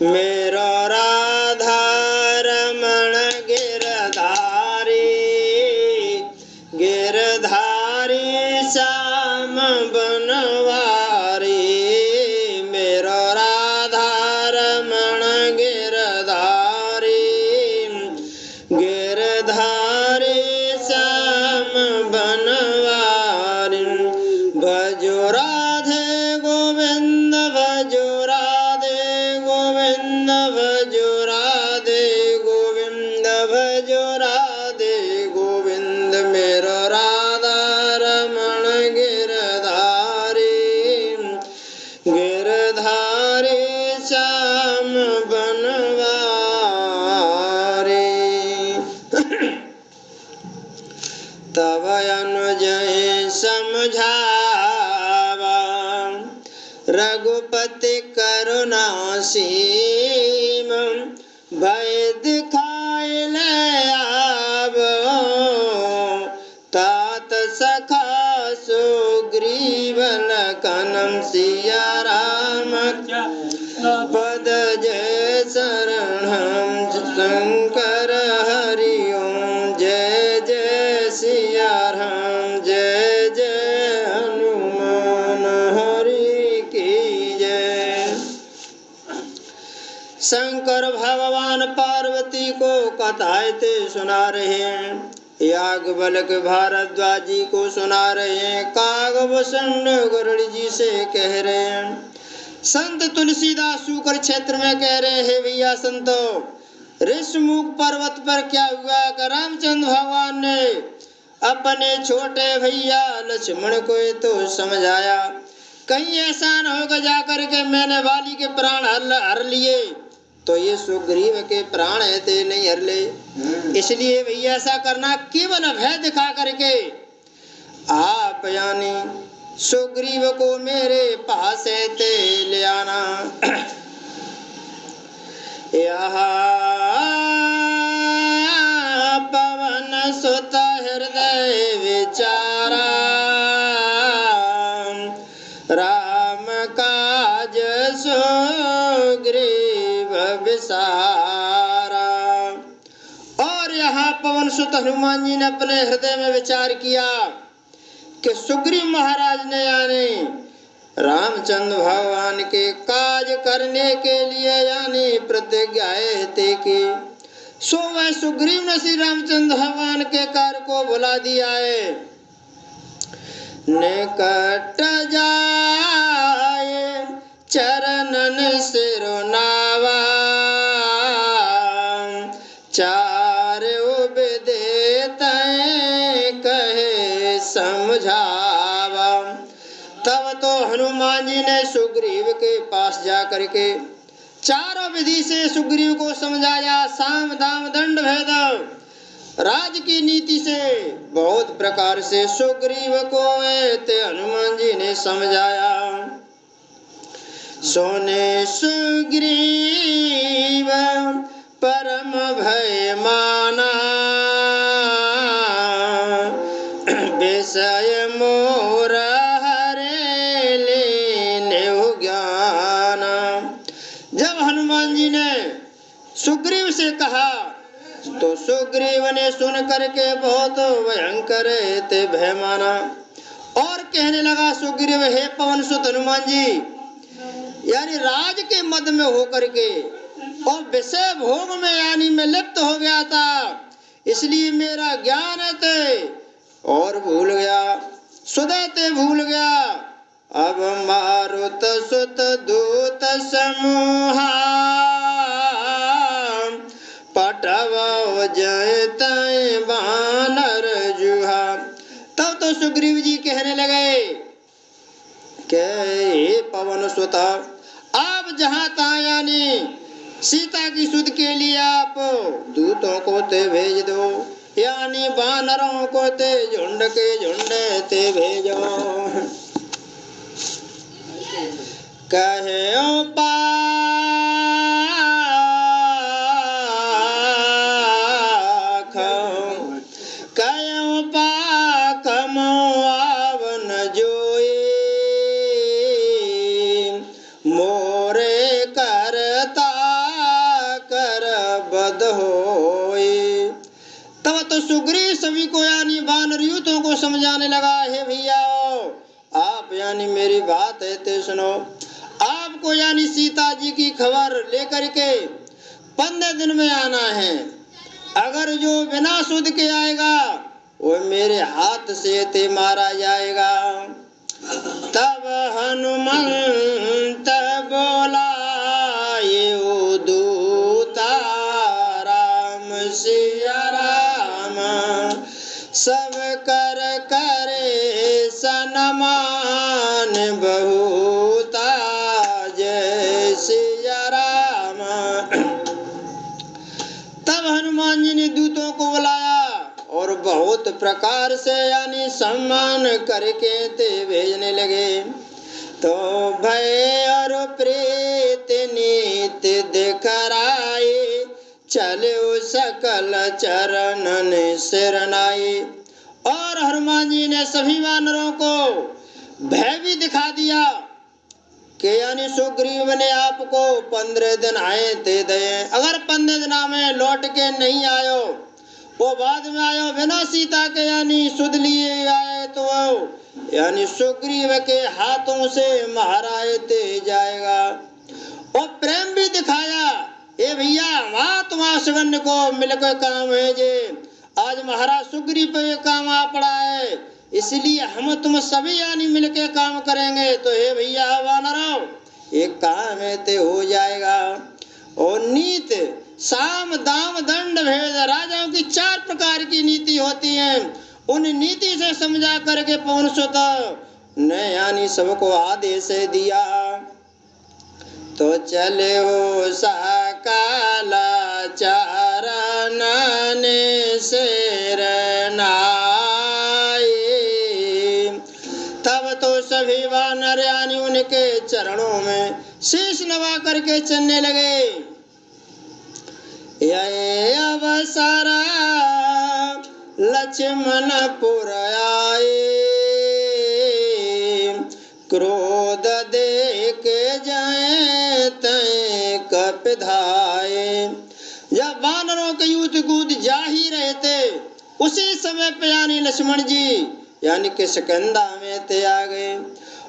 मेरो राधा रमण गिरधारी गिरधारी श्याम बनवारी। मेरो राधा रमण गिरधारी गिरधारी श्याम बनवारी। भजो राधे गोविंद भजो राधे गोविंद भजो राधे गोविंद भजो राधे गोविंद। मेरो राधा रमण गिरधारी गिरधारी श्याम बनवारी। तब अनुजय समझावा रघुपति करुणा सीम। भय दिखाए ले आवो तात सखा सुग्रीव लखन सिया राम। पद जय शरणं शंकर हरि ओम। जय जय सिया राम जय जय हनुमान हरि की जय। शंकर भगवान पार्वती को कथाएं सुना रहे हैं। याज्ञवल्क्य भारद्वाज जी को सुना रहे हैं। कागभूषण गरुड़ जी से कह रहे हैं। संत तुलसीदास शुकर क्षेत्र में कह रहे हैं, भैया संतो ऋषमुख पर्वत पर क्या हुआ कि रामचंद्र भगवान ने अपने छोटे भैया लक्ष्मण को तो समझाया, कहीं ऐसा न होगा जाकर के मैंने वाली के प्राण हर लिए तो ये सुग्रीव के प्राण ऐसे नहीं हर ले। इसलिए भैया ऐसा करना, केवल भय दिखा करके आप यानी सुग्रीव को मेरे पास ते ले आना। यहाँ पवन सुत हृदय विचारा राम काज सुग्रीव विसारा। और यहाँ पवन सुत हनुमान जी ने अपने हृदय में विचार किया कि सुग्रीव महाराज ने यानी रामचंद्र भगवान के काज करने के लिए यानी प्रतिज्ञाएं थे कि सो वह सुग्रीव ने श्री रामचंद्र भगवान के कार्य को भुला दिया है। निकट जाए चरणन सिरुनावा चार उपदेत कहे समझावा। तब तो हनुमान जी ने सुग्रीव के पास जा करके चारों विधि से सुग्रीव को समझाया। साम दाम दंड भेद राज की नीति से बहुत प्रकार से सुग्रीव को हनुमान जी ने समझाया। सोने सुग्रीव परम भय माना विषय मोर हरे लेने ज्ञान। जब हनुमान जी ने सुग्रीव से कहा तो सुग्रीव ने सुन करके बहुत भयंकर ते भय माना और कहने लगा, सुग्रीव हे पवन सुत हनुमान जी यानी राज के मद में होकर के और विषय भोग में यानी मैं लिप्त हो गया था, इसलिए मेरा ज्ञान थे और भूल गया, सुदय ते भूल गया। अब मारुत सुत दूत समूहा पटवा जयत बानर जुहा। तब तो सुग्रीव जी कहने लगे कि पवन सुत आप जहाँ तहाँ यानी सीता की सुध के लिए आप दूतों को ते भेज दो, यानी बानरों को ते झुंड के झुंड ते भेजो। कहे पाख मोआवन जोई सुग्रीव सभी को यानी वानर यूथों को समझाने लगा, हे भैया आप यानी मेरी बात है तो सुनो। आपको यानी सीता जी की खबर लेकर के 15 दिन में आना है। अगर जो बिना सुध के आएगा वो मेरे हाथ से ते मारा जाएगा। तब हनुमंत बोला, ये दूता राम सिया राम, सब कर करे सनमान, बहुता जय सिया राम। तब हनुमान जी ने दूतों को बुलाया और बहुत प्रकार से यानी सम्मान करके ते भेजने लगे। तो भय और प्रीत नीत दिखराए, चले सकल चरणन शरणाई। और हनुमान जी ने सभी वानरों को भय भी दिखा दिया कि यानी सुग्रीव ने आपको 15 दिन आए थे दे, अगर 15 दिन में लौट के नहीं आयो, वो बाद में आयो बिना सीता के यानी सुध लिए आए, तो वो यानी सुग्रीव के हाथों से महाराज ते जाएगा। और प्रेम भी दिखाया, ए भैया वहाँ तुम्हारा सुगंध को मिलकर काम है जे, आज महाराज सुग्रीव पे ये काम आ पड़ा है, इसलिए हम तुम सभी यानी मिलके काम करेंगे। तो हे भैया वानरों, एक काम है ते हो जाएगा। और नीत साम दाम दंड भेद, राजाओं की 4 प्रकार की नीति होती है, उन नीति से समझा करके पवन सुत ने यानी सबको आदेश दिया। तो चले हो सकाला चरणन शरणाई, तब तो सभी वानर यानी उनके चरणों में शीश नवा करके चलने लगे। ये अवसर लक्ष्मणपुर आए, क्रोध देख जाए तय कपिधाए। जब वानरों के युद्ध कूद जा ही रहे थे, उसी समय पे यानी लक्ष्मण जी यानी किष्किंधा में ते आ गए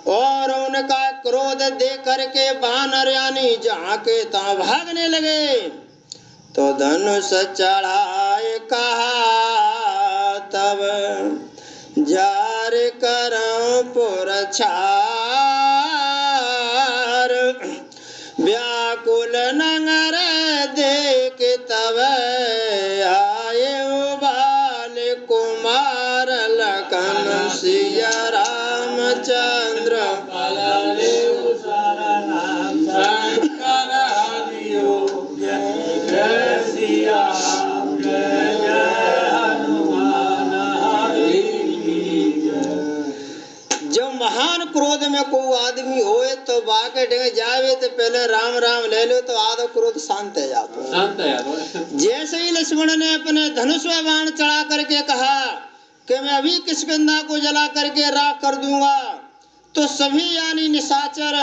और उनका क्रोध देख करके वानर यानी जहाँ के तहाँ भागने लगे। तो धनुष चढ़ाए कहा, तब जार करऊं पुरछार, व्याकुल नगर देख तब आए बाल कुमार, लखन सिया रामचंद्र महान क्रोध में कोई आदमी होए तो बाके ढंगे जावे तो पहले राम राम ले लो तो आधो क्रोध शांत है जातो। जैसे ही लक्ष्मण ने अपने धनुष में बाण चढ़ा करके कहा कि मैं अभी किष्किंधा को जला करके राख कर दूंगा, तो सभी यानी निशाचर,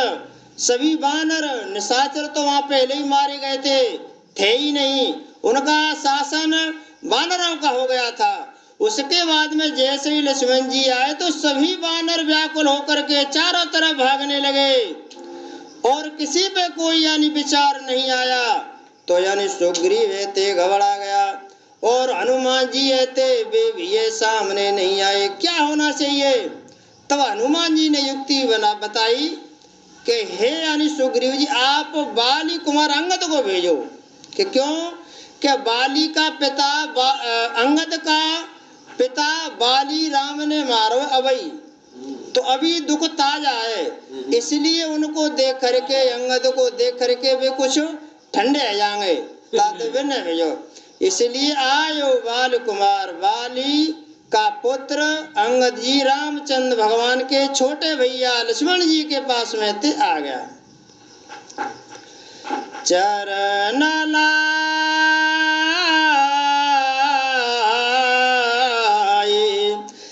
सभी वानर, निशाचर तो वहां पहले ही मारे गए थे ही नहीं, उनका शासन वानरों का हो गया था। उसके बाद में जैसे ही लक्ष्मण जी आए तो सभी वानर व्याकुल होकर के चारों तरफ भागने लगे और किसी पे कोई यानी विचार नहीं आया। तो यानी सुग्रीव है ते घबरा गया और हनुमान जी है ते वे भी ये सामने नहीं आए, क्या होना चाहिए। तब हनुमान जी ने युक्ति बताई कि हे यानी सुग्रीव जी, आप बाली कुमार अंगद को भेजो। कि क्यों? कि बाली का पिता अंगद का पिता बाली राम ने मारो अबई, तो अभी दुख ताजा है, इसलिए उनको देख करके, अंगद को देख करके वे कुछ ठंडे हो जाएंगे, ताते न भेजो। इसलिए आयो बाल कुमार, बाली का पुत्र अंगद जी रामचंद्र भगवान के छोटे भैया लक्ष्मण जी के पास में थे आ गया।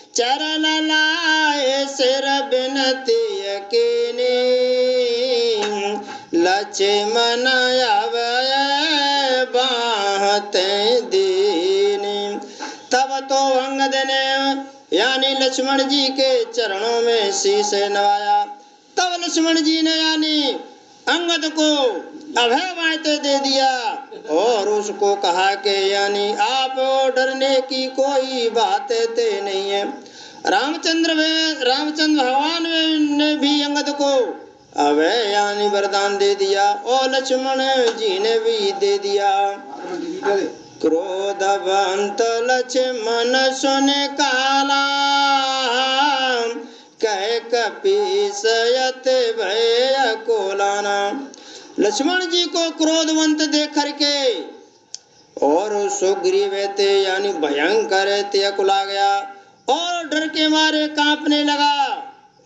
चरण लाए सिर बिनती कीनी, लक्ष्मण आवे बाहते दीनी। तब अंगद ने यानी लक्ष्मण जी के चरणों में शीश नवाया। तब लक्ष्मण जी ने यानी अंगद को अभय वायते दे दिया और उसको कहा कि यानी आप डरने की कोई बात ते नहीं है। रामचंद्र भगवान ने भी अंगद को अभय यानी वरदान दे दिया और लक्ष्मण जी ने भी दे दिया। क्रोधवंत लक्ष्मण सुन काला कह कपीसयत भय कोलाना। लक्ष्मण जी को क्रोधवंत देख करके और सुग्रीव थे यानी भयंकर त्याकुला गया और डर के मारे कांपने लगा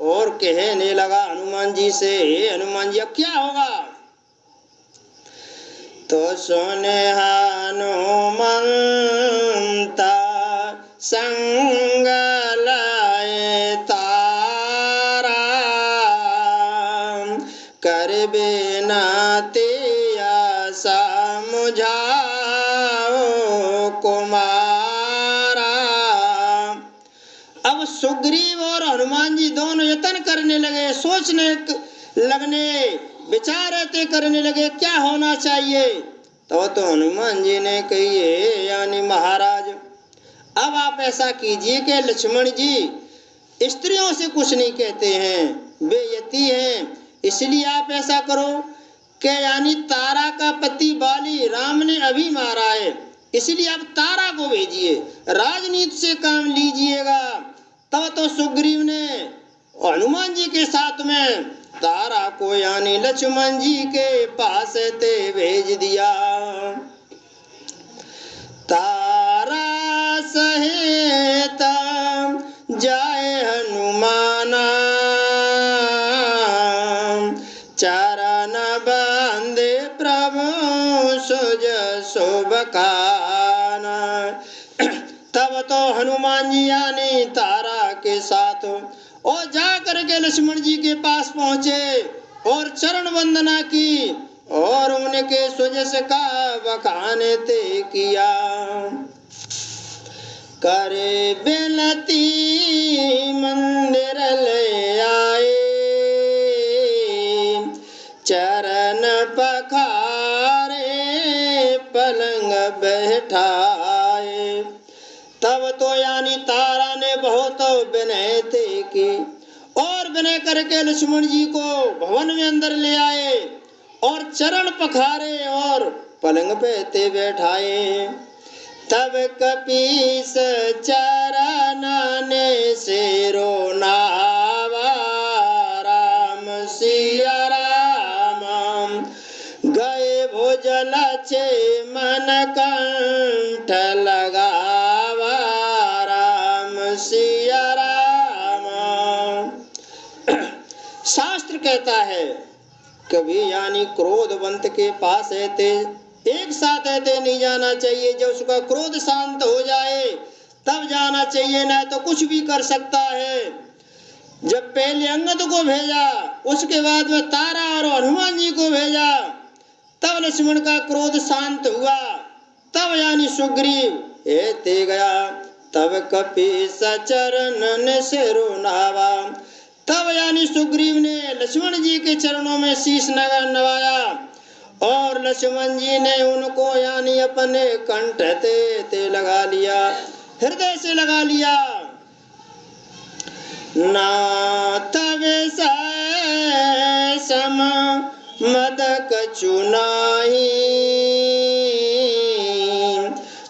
और कहने लगा हनुमान जी से, हे हनुमान जी अब क्या होगा? तो सुने हनुमंता संग लाए तारा कर बिनती समझाओ कुमारा। अब सुग्रीव और हनुमान जी दोनों यत्न करने लगे, सोचने लगने, विचार करने लगे क्या होना चाहिए। तो हनुमान जी ने कही, यानी महाराज अब आप ऐसा कीजिए कि लक्ष्मण जी स्त्रियों से कुछ नहीं कहते हैं, बेयती हैं, इसलिए आप ऐसा करो कि यानी तारा का पति बाली राम ने अभी मारा है, इसलिए आप तारा को भेजिए, राजनीति से काम लीजिएगा। तब तो सुग्रीव ने हनुमान जी के साथ में तारा को यानी लक्ष्मण जी के पास ते भेज दिया। तारा सहित जाए हनुमाना चरण बंदे प्रभु सुज शोभकाना। तब तो हनुमान जी यानी तारा के साथ और जा करके लक्ष्मण जी के पास पहुंचे और चरण वंदना की और उनके सुजस का बखाने ते किया। करे बिनती मंदिर ले आए चरण पखारे पलंग बैठाए। तब तो यानी तारा ने बहुत विनय की और विनय करके लक्ष्मण जी को भवन में अंदर ले आए और चरण पखारे और पलंग पे ते बैठाए। तब कपीस चरण ने सिरो नावा राम सिया राम गए भोजल छे मन कंठ लगावा राम सिया राम। शास्त्र कहता है कभी यानी क्रोधवंत के पास रहते एक साथ रहते नहीं जाना चाहिए, जब उसका क्रोध शांत हो जाए तब जाना चाहिए, न तो कुछ भी कर सकता है। जब पहले अंगद को भेजा उसके बाद में तारा और हनुमान जी को भेजा तब लक्ष्मण का क्रोध शांत हुआ, तब यानी सुग्रीव एते गया। तब कपीस चरण सिरो नावा, तब यानी सुग्रीव ने लक्ष्मण जी के चरणों में शीश नवाया और लक्ष्मण जी ने उनको यानी अपने कंठ ते लगा लिया, हृदय से लगा लिया। नाथ सम मद कछु नाही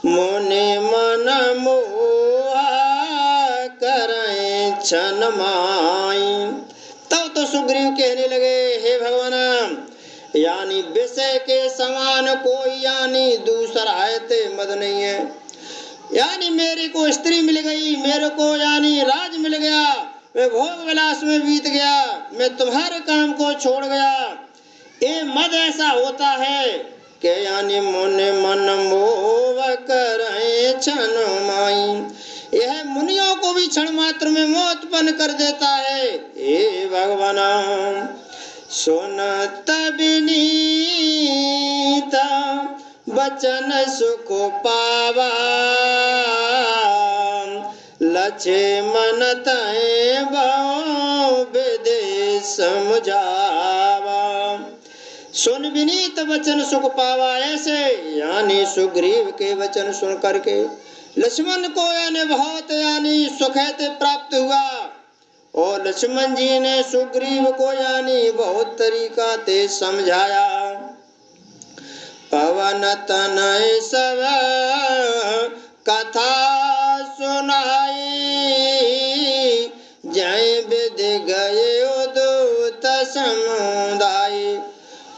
मोने मन मोहा करे छन माई। तब तो सुग्रीव कहने लगे, हे भगवान यानी विषय के समान कोई यानी दूसरा आयते मद नहीं है, यानी मेरे को स्त्री मिल गई, मेरे को यानी राज मिल गया, मैं भोग विलास में बीत गया, मैं तुम्हारे काम को छोड़ गया। ये मद ऐसा होता है कि यानी मुनि मन मोह करे छन माई, यह मुनियों को भी क्षण मात्र में मोह उत्पन्न कर देता है। हे भगवान सुनत विनीत बचन सुख पावा लक्ष्मण तय बहु विधि समझावा। सुन विनीत वचन सुख पावा। ऐसे यानी सुग्रीव के वचन सुन करके लक्ष्मण को यानी बहुत यानी सुख प्राप्त हुआ। और लक्ष्मण जी ने सुग्रीव को यानी बहुत तरीका ते समझाया। पवन तनय सब कथा सुनाई, जय विधि गए दूत समुदाय।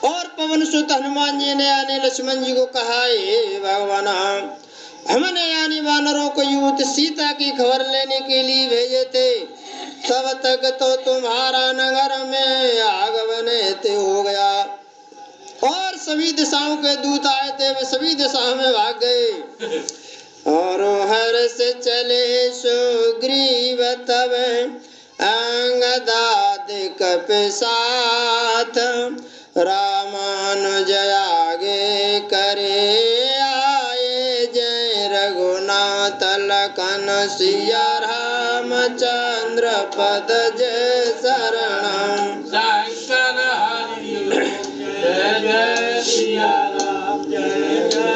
और पवन सुत हनुमान जी ने यानी लक्ष्मण जी को कहा, हे भगवान, हमने यानी वानरों को युद्ध सीता की खबर लेने के लिए भेजे थे, तब तक तो तुम्हारा नगर में आगमन हो गया और सभी दिशाओं के दूत आए थे, वे सभी दिशाओं में भाग गए। और हर्ष चले सुग्रीव तब अंगदादिक साथ, रामानुज आगे करे आए, जय रघुनाथ लखन सिया रामचंद्र पद जय शरणम। जय जय सिया राम, जय जय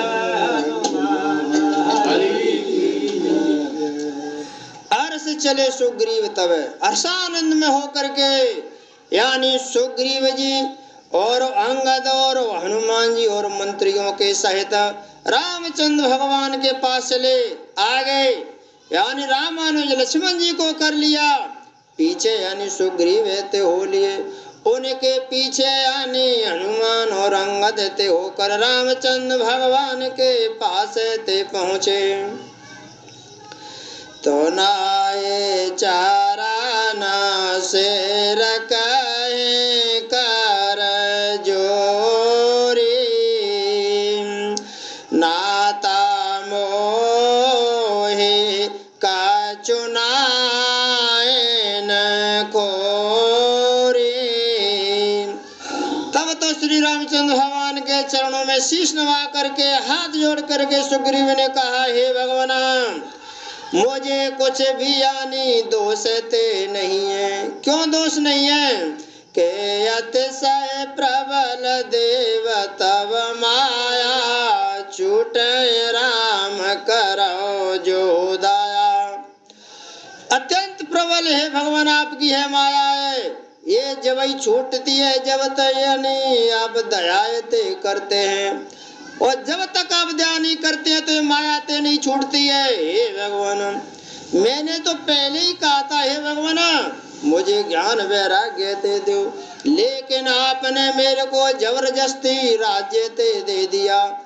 हर्ष चले सुग्रीव तब, हर्षानंद में होकर के यानी सुग्रीव जी और अंगद और हनुमान जी और मंत्रियों के सहित रामचंद्र भगवान के पास चले आ गए। यानी रामानुज लक्ष्मण जी को कर लिया, पीछे यानी सुग्रीव ते हो लिए, उनके पीछे यानी हनुमान और अंगद ते होकर रामचंद्र भगवान के पास ते पहुँचे। तो नाये चारा ना से रखे कर जोरी, नाता मोहि का चुनाएन खोरी। तब तो श्री रामचंद्र भगवान के चरणों में शीश नवा करके हाथ जोड़ करके सुग्रीव ने कहा, हे भगवान, मुझे कुछ भी यानी दोष ते नहीं है। क्यों दोष नहीं है? के अतिशय प्रबल देव तब माया, छूटे राम करो जो दाया। अत्यंत प्रबल है भगवान आपकी है माया है, ये जब ही छूटती है जब तक यानी आप दयाते करते हैं, और जब तक आप दया नहीं करते हैं तो ये माया ते नहीं छूटती है। हे भगवान, मैंने तो पहले ही कहा था, हे भगवान मुझे ज्ञान वैराग्य ते दो, लेकिन आपने मेरे को जबरदस्ती राज्य ते दे दिया,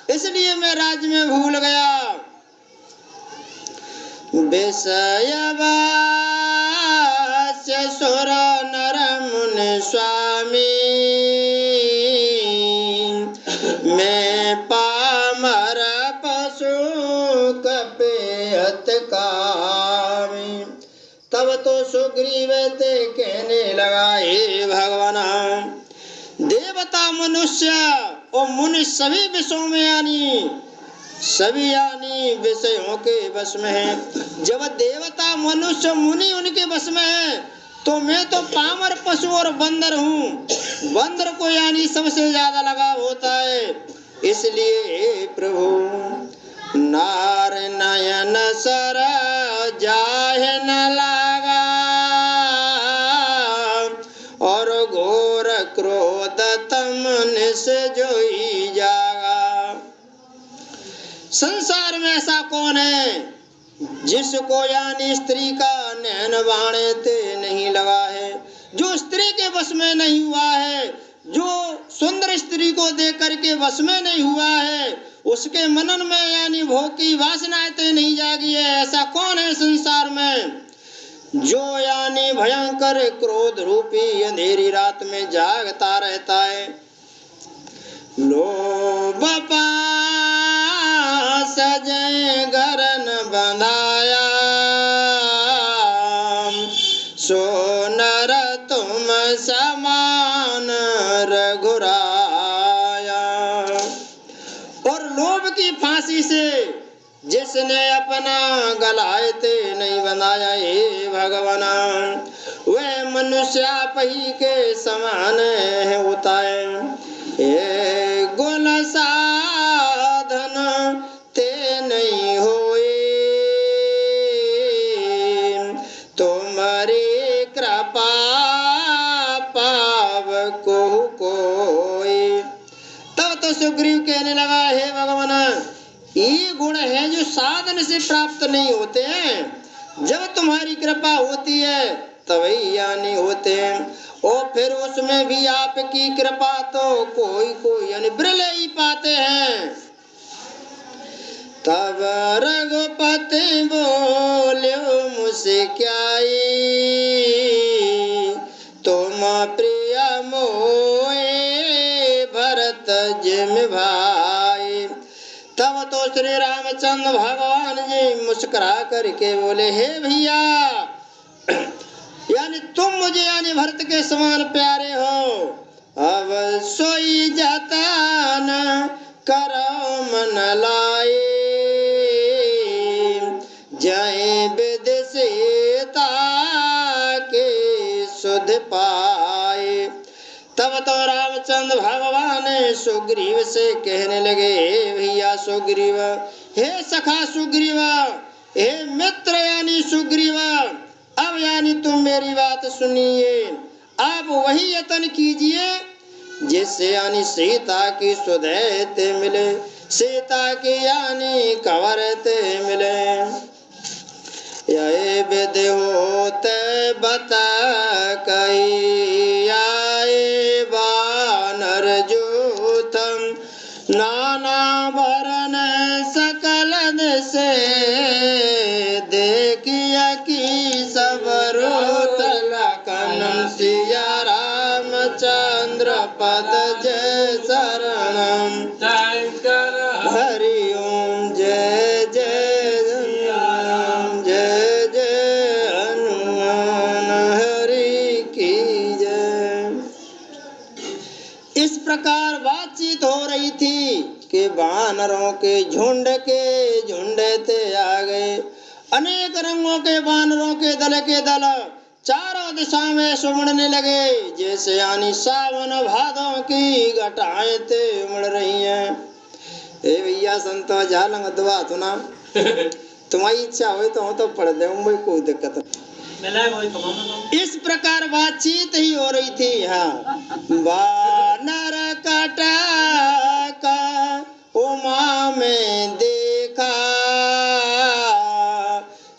इसलिए मैं राज्य में भूल गया। विषयवास्य सुर नर मुनि स्वामी, मैं पामर पशु कपेत कामी। तब तो सुग्रीव ते कहने लगा, हे भगवान, देवता मनुष्य और मुनि सभी विषयों में यानी सभी यानी विषयों के वश में है। जब देवता मनुष्य मुनि उनके वश में है तो मैं तो पामर पशु और बंदर हूँ। बंदर को यानी सबसे ज्यादा लगाव होता है, इसलिए हे प्रभु नार नयन सर जाहे न लगा, और घोर क्रोध तमन से जोई जागा। संसार में ऐसा कौन है जिसको यानी स्त्री का नैन बाणे ते नहीं लगा है, जो स्त्री के वश में नहीं हुआ है, जो सुंदर स्त्री को देख करके वश में नहीं हुआ है, उसके मनन में यानी भोग की वासनाएं ते नहीं जागी है। ऐसा कौन है संसार में जो यानी भयंकर क्रोध रूपी अंधेरी रात में जागता रहता है। लोभ पास जय घर न बंधाया, सो नर तुम समान रघुराया। और लोभ की फांसी से जिसने अपना गलाए ते नहीं बनाया हे भगवान, वह मनुष्य आप ही के समान है होता है। ये गुण साधन ते नहीं होए, तुम्हारी कृपा पाव को कोई। तब तो सुग्रीव कहने लगा, हे भगवान, ये गुण है जो साधन से प्राप्त नहीं होते हैं, जब तुम्हारी कृपा होती है तभी यानी होते हैं। और फिर उसमें भी आपकी कृपा तो कोई यानी बिरले ही पाते हैं। तब रघुपति बोल्यो मुझसे क्याई, तुम प्रिय मोए भरत जिम भाई। तब तो श्री रामचंद्र भगवान जी मुस्कुरा करके बोले, हे भैया, यानी तुम मुझे यानी भरत के समान प्यारे हो। अब सोई जतन करो मन लाए, जय विदिशेता के सुध पाए। तब तो रामचंद्र भगवान सुग्रीव से कहने लगे, हे भैया सुग्रीव, हे सखा सुग्रीव, हे मित्र यानी सुग्रीव, अब यानी तुम मेरी बात सुनिए। आप वही यत्न कीजिए जिससे यानी सीता की सुधैते मिले, सीता की यानी कवरते मिले। यह विधि होते बता कही आए वानर जूथम, नाना वरन सकल से देखिया की सब रोत लखन सिया रामचंद्र पद जय शरणम शंकर हरि ओम जय जय राम जय जय हनुमान हरि की जय। इस प्रकार बातचीत हो रही थी कि वानरों के झुंड थे आ गए। अनेक रंगों के वानरों के दल चारों दिशा में सुमड़ने लगे, जैसे यानी सावन भादों की घटाएं ते उमड़ रही हैं। ए भैया संतो झालंग दुआ तुना तुम्हारी इच्छा हो तो पढ़ दे, कोई दिक्कत नहीं। इस प्रकार बातचीत ही हो रही थी। हाँ, वानर कटा का उमा में देखा,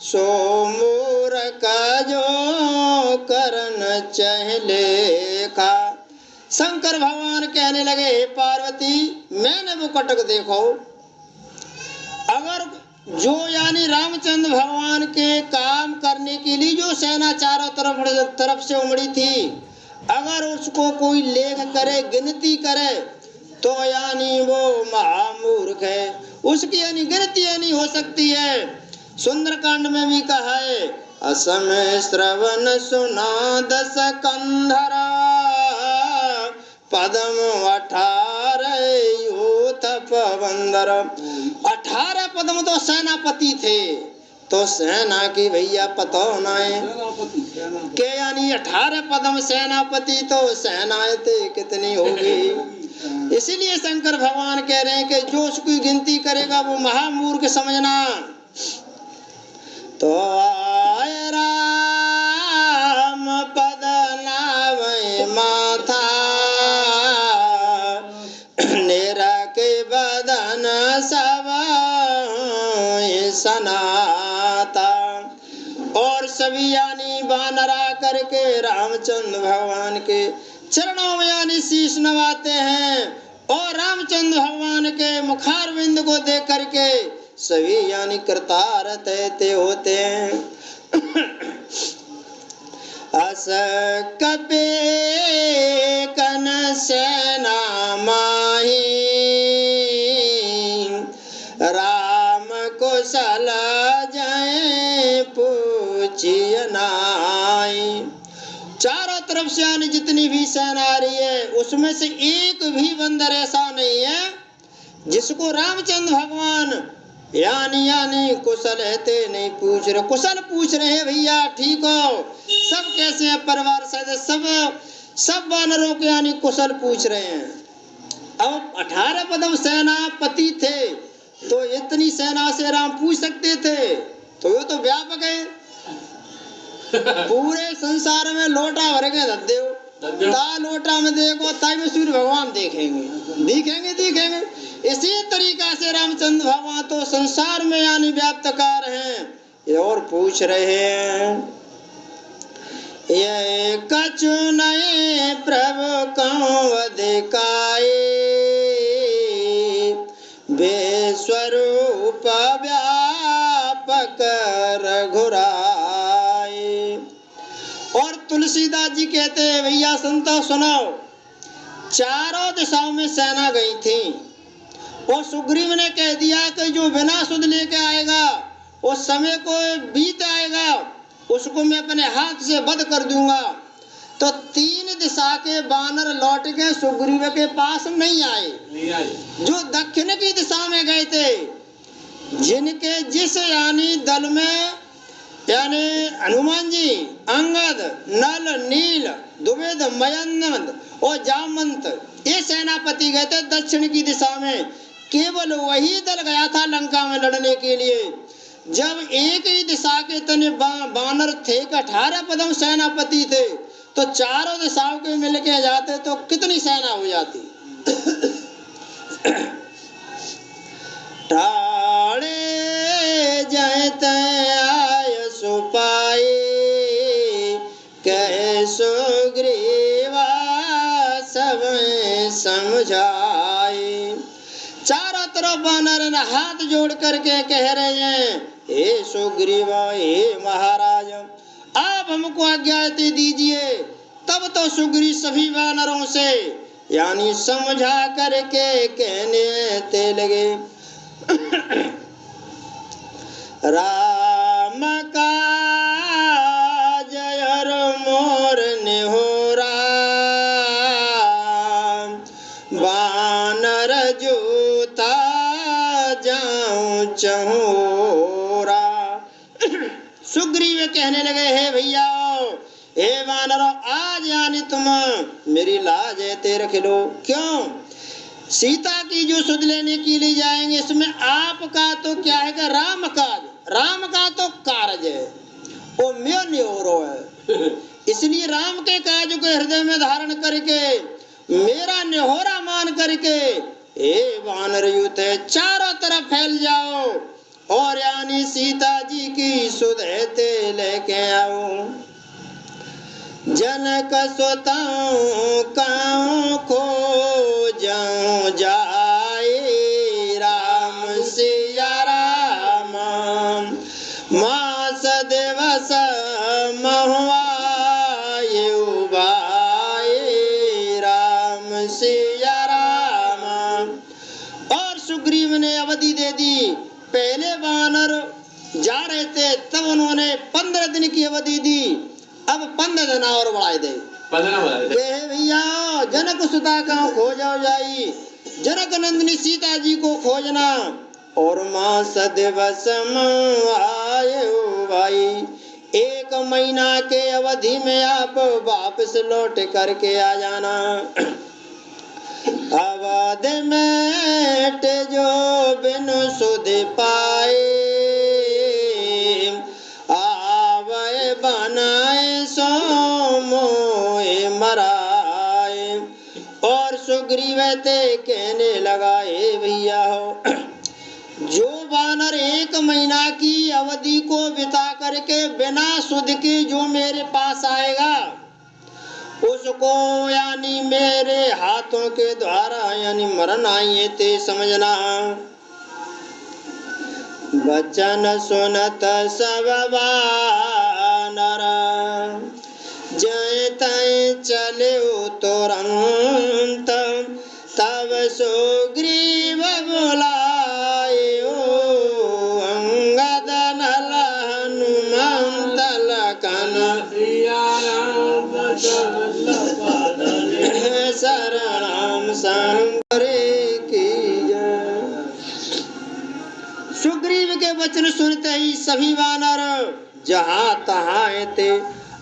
सो मूरख जो करन चहलेखा। शंकर भगवान कहने लगे, हे पार्वती, मैंने वो कटक देखो। अगर जो यानी रामचंद्र भगवान के काम करने के लिए जो सेना चारों तरफ से उमड़ी थी, अगर उसको कोई लेख करे, गिनती करे, तो यानी वो महामूर्ख है, उसकी यानी गिनती नहीं हो सकती है। सुंदरकांड में भी कहा है, असमय श्रवण सुना दस कंधरा, पदम 18 यूथ पवंदर। 18 पदम तो सेनापति थे, तो सेना की भैया पता होना है के यानी 18 पदम सेनापति, तो सेनाएं थे कितनी होगी। इसीलिए शंकर भगवान कह रहे हैं कि जो उसकी गिनती करेगा वो महामूर्ख समझना। तो आए राम पद नावै माथा, नेरा के बदन सब सनाता। और सभी यानी वानरा करके रामचंद्र भगवान के चरणों में यानी शीश नवाते हैं, और रामचंद्र भगवान के मुखारविंद को देख करके सभी यानी कृतार्थ होते हैं। अस कपे कन सेना माही, राम कुशल जय पूछिय नाई। चारों तरफ से यानी जितनी भी सेना आ रही है, उसमें से एक भी बंदर ऐसा नहीं है जिसको रामचंद्र भगवान यानी कुशल है ते नहीं पूछ रहे, कुशल पूछ रहे हैं भैया ठीक हो, सब कैसे हैं परिवार सदस्य, सब वानरों के यानी कुशल पूछ रहे हैं। अब 18 पदम सेनापति थे तो इतनी सेना से राम पूछ सकते थे, तो ये तो व्यापक है, पूरे संसार में लोटा भर के धदेव ता लोटा में देखो ताई में सूर्य भगवान दिखेंगे। इसी तरीका से रामचंद्र भगवान तो संसार में यानी व्याप्तकार हैं। ये और पूछ रहे हैं, ये कछु नए प्रभु कौं अधिकाए, बेस्वरूप व्यापक रघुराए। और तुलसीदास जी कहते हैं भैया संतो सुनो, चारों दिशाओं में सेना गई थी और सुग्रीव ने कह दिया कि जो बिना सुध लेके आएगा उस समय को बीत आएगा, उसको मैं अपने हाथ से वध कर दूंगा। तो 3 दिशा के बानर लौट के सुग्रीव के पास नहीं आए, जो दक्षिण की दिशा में गए थे, जिनके जिस यानी दल में यानी हनुमान जी, अंगद, नल, नील, द्विविद, मयंद और जामवंत, ये सेनापति गए थे दक्षिण की दिशा में। केवल वही दल गया था लंका में लड़ने के लिए। जब एक ही दिशा के इतने बानर थे, 18 पदम सेनापति थे, तो चारों दिशाओं के मिलके जाते तो कितनी सेना हो जाती। टाड़े जयत आय सुपाए, कह सुग्रीवा सब समझाए। चारों तरफ बानर ने हाथ जोड़ करके कह रहे हैं, हे सुग्रीवा, हे महाराज, आप हमको आज्ञा दीजिए। तब तो सुग्रीव सभी वानरों से यानी समझा करके कहने ते लगे, राम का जय मोर निहोरा, बानर जूता जाऊं चहोरा। सुग्रीव कहने लगे, हे भैया, हे वानरों, आज यानी तुम मेरी लाज है रख लो। क्यों? सीता की जो सुध लेने के लिए जाएंगे, इसमें आपका तो क्या है कि राम का तो कार्य है, वो मैं निहोरो है। इसलिए राम के कार्य को हृदय में धारण करके मेरा निहोरा मान करके हे वानर यूथ है, चारों तरफ फैल जाओ और यानी सीता जी की सुध लेके आओ। जनक सुताऊं काऊं खोजऊं जाए, राम सिया राम मास दिवस महुआए उबाए, राम सिया राम। और सुग्रीव ने अवधि दे दी। पहले वानर जा रहे थे तब उन्होंने 15 दिन की अवधि दी, अब 15 दिन और बढ़ाए दे। भैया जनक सुता का खोजा जाई, जनक नंदिनी सीता जी को खोजना। और मां सदिवस आए भाई, 1 महीना के अवधि में आप वापस लौट करके आ जाना। अवध में जो बिनु सुध पाए, आवे बनाए सो मोए मराए। और सुग्रीव ते कहने लगाए, भैया हो, जो वानर 1 महीना की अवधि को बिता करके बिना सुध के जो मेरे पास आएगा, उसको यानी मेरे हाथों के द्वारा यानी मरण आइए ते समझना। बचन सुनत सब वानर, जय तय चले तुरंत। तब सुग्रीव बुलाए अंगद नल हनुमंत लखन, शरणम शंकर की जय। ये वचन सुनते ही सभी वानर जहाँ तहाँ थे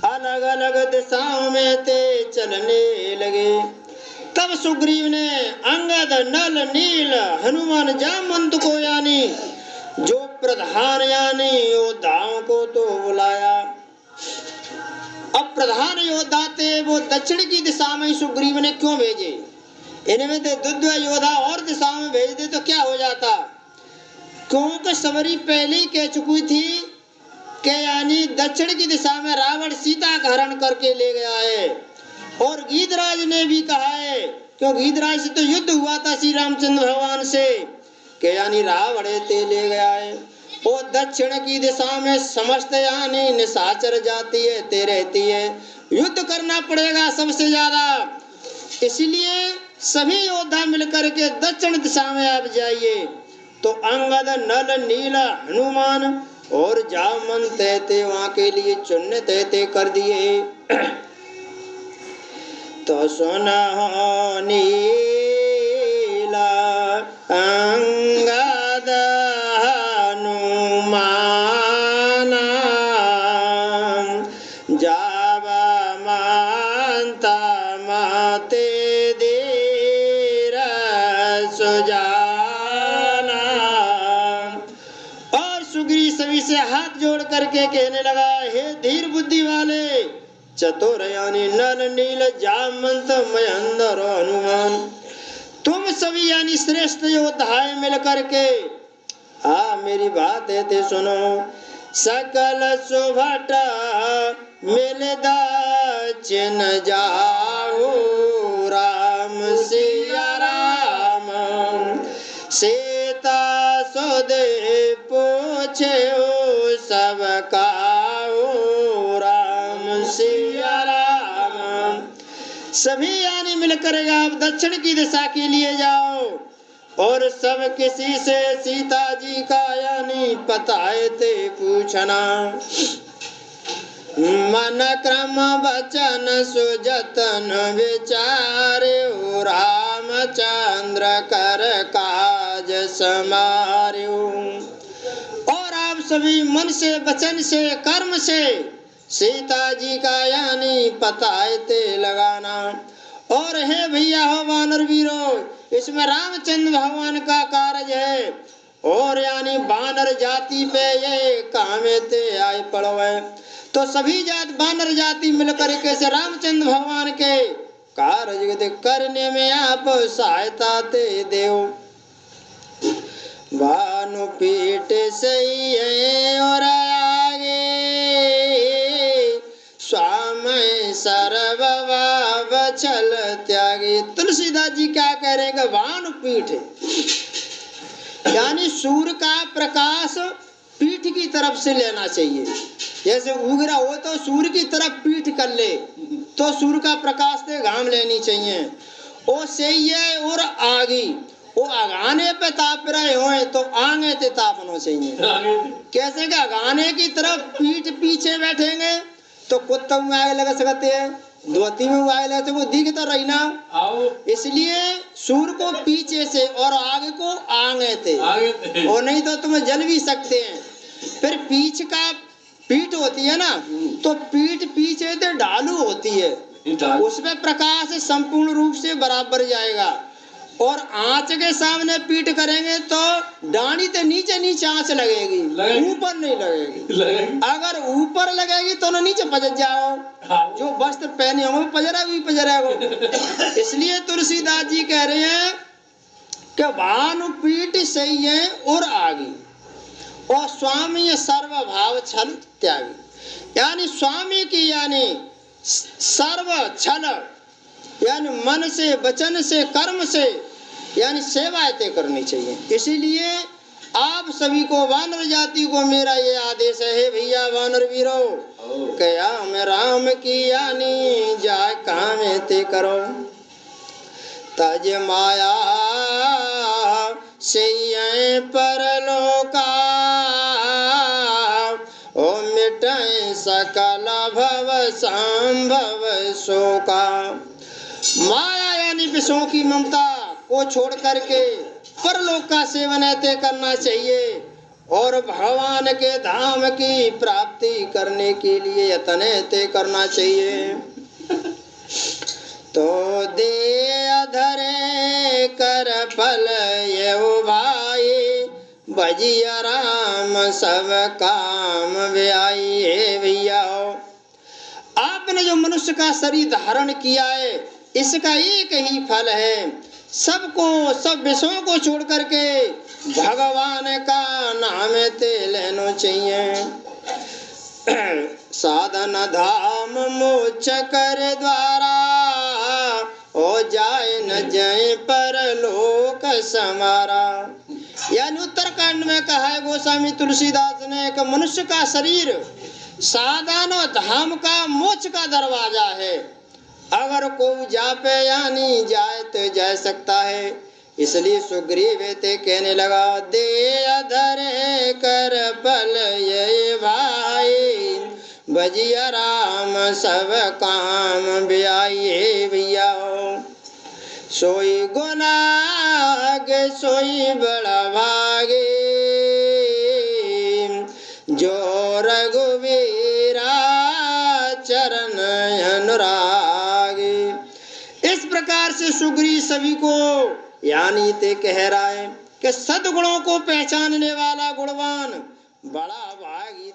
अलग अलग दिशाओं में थे चलने लगे। तब सुग्रीव ने अंगद, नल, नील, हनुमान, जामवंत को यानी जो प्रधान यानी योद्धाओं को तो बुलाया। अब प्रधान योद्धा थे वो दक्षिण की दिशा में सुग्रीव ने क्यों भेजे? इनमें तो दुद्ध योद्धा और दिशाओं में भेज दे तो क्या हो जाता? क्योंकि सबरी पहले ही कह चुकी थी कि यानी दक्षिण की दिशा में रावण सीता का हरण करके ले गया है। और गीधराज ने भी कहा है, क्यों गीधराज से तो युद्ध हुआ था श्री रामचंद्र भगवान से, कि यानी रावण ते ले गया है। और दक्षिण की दिशा में समस्त यानी निशाचर जाती है ते रहती है, युद्ध करना पड़ेगा सबसे ज्यादा। इसलिए सभी योद्धा मिलकर के दक्षिण दिशा में आप जाइए। तो अंगद, नल, नील, हनुमान और जामवंत थे वहां के लिए चुन्ने तय कर दिए। तो सुना नीला, अंगद, हनुमान जावा मानता माते देर सुजाना। और सुग्रीव सभी से हाथ जोड़ करके कहने लगा, हे धीर बुद्धि वाले चतुर यानी नल, नील, जामवंत, महेंद्र, हनुमान, तुम सभी यानी श्रेष्ठ योद्धा मिल करके मेरी बात है ते सुनो। सकल सुभट मिल दक्षिण जाओ, राम सिया राम सीता सुदे पूछे सब काओ, राम सिया राम। सभी यानी मिलकर आप दक्षिण की दिशा के लिए जाओ और सब किसी से सीता जी का यानी पताए ते पूछना। मन क्रम वचन सुजतन विचारे, रामचंद्र कर काज समार्यो। और आप सभी मन से, वचन से, कर्म से सीता जी का यानी पताए ते लगाना। और हे भैया हो वानर वीरो, इसमें रामचंद्र भगवान का कार्य है और यानी वानर जाति पे ये कामे ते आए पड़ो है। तो सभी जात वानर जाति मिलकर कैसे रामचंद्र भगवान के कार्य करने में आप सहायता ते देव। भानु पीठ सही है और आगे स्वामी सर्वभाव छल त्यागी। तुलसीदास जी क्या कह रहे हैं? भानु पीठ यानी सूर्य का प्रकाश पीठ की तरफ से लेना चाहिए। जैसे उगरा हो तो सूर्य की तरफ पीठ कर ले तो सूर्य का प्रकाश से घाम लेनी चाहिए। वो सही है। और आगे वो आगाने पे ताप रहे हो तो आगे ते तापना चाहिए। कैसे कि आगाने की तरफ पीठ पीछे बैठेंगे तो कुत्ता में आगे लगा सकते हैं, धोती में आगे लगा वो दिखता रही ना। इसलिए सूर्य को पीछे से और आगे को आगे थे और नहीं तो तुम्हें जल भी सकते हैं। फिर पीछ का पीठ होती है ना तो पीठ पीछे से ढालू होती है, उसमें प्रकाश संपूर्ण रूप से बराबर जाएगा। और आंच के सामने पीठ करेंगे तो डांडी तो नीचे नीचे आंच लगेगी, ऊपर नहीं लगेगी। अगर ऊपर लगेगी तो ना नीचे पजर जाओ, जो वस्त्र पहने होंगे पजरा भी पजरेगा। इसलिए तुलसीदास जी कह रहे हैं कि भानु पीठ सही है और आगे और स्वामी सर्वभाव छल त्यागी। यानी स्वामी की यानी सर्व छल यानी मन से, वचन से, कर्म से यानी सेवाएं तय करनी चाहिए। इसीलिए आप सभी को वानर जाति को मेरा ये आदेश है, भैया वानर वीरो क्या मैं राम की यानी जाए काम ते करो। तज माया से परलोका ओ मिटाए सकल भव संभव शोका। माया यानी विषयों की ममता को छोड़ करके परलोक का सेवन ऐसे करना चाहिए और भगवान के धाम की प्राप्ति करने के लिए यत्न ते करना चाहिए। तो दे अधरे कर फल ये भाई, भजिया राम सब काम व्याई है भैया। आपने जो मनुष्य का शरीर धारण किया है, इसका एक ही फल है, सब विषयों को छोड़ करके भगवान का नाम ते लेना चाहिए। साधन धाम मोक्ष कर द्वारा, हो जाए न जाए पर लोक समारा। यानी उत्तरकांड में कहा है गोस्वामी तुलसीदास ने कि मनुष्य का शरीर साधन धाम का मोक्ष का दरवाजा है। अगर कोई जापे यानी जाए तो जा सकता है। इसलिए सुग्रीव ते कहने लगा, दे अधरे कर फल ये भाई, भजिया राम सब काम ब्याई भैया। सोई गुनाग सोई बड़ा भागे, जो रघुवीरा चरण अनुरागे। इस प्रकार से सुग्रीव सभी को यानी ते कह रहा है कि सद्गुणों को पहचानने वाला गुणवान बड़ा भागी